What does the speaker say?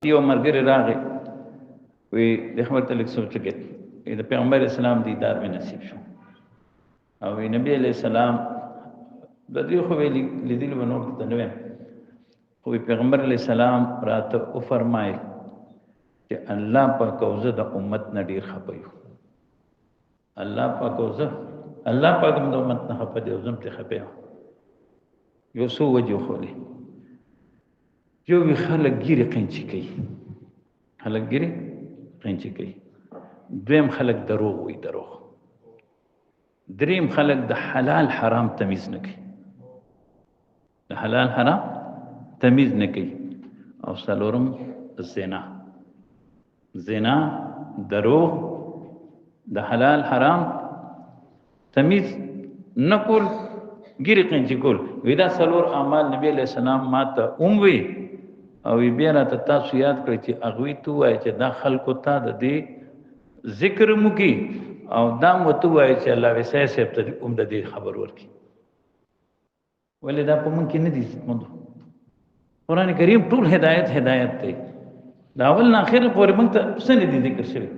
یو ملګری راغی وی د خبر ته لیک سوچ کې د پیغمبر اسلام دیدار مې نصیب شو او نبی علیہ السلام د دې خو ویلي لیدل ونور ته نه خو پیغمبر علیہ السلام راته او فرمایل چې الله پاک او زه د امت نه ډیر خپایو الله پاک او زه الله پاک د امت نه خپه دی او زم ته خپه یو سو وجه خو له یو وی خلک ګیره قنچي کوي خلک ګیره قنچي کوي دویم خلک دروغ وي دروغ دریم خلک د حلال حرام تمیز نه کوي د حلال حرام تمیز نه کوي او څلورم زنا دروغ د حلال حرام تمیز نکول ګیره قنچي کول ودا څلور اعمال نبی علیہ السلام ماته وی او بیا راته تاسو یاد کړئ چې اغوی تو وای چې دا خلکو ته د دې ذکر مو کی او دا مو تو وای چې الله وسه سپ ته د دې خبر ورکي ولې دا په مونږ کې نه دي مونږ قرآن کریم ټول هدایت ته دا اول نه اخر پورې مونږ ته څه نه دي ذکر شوی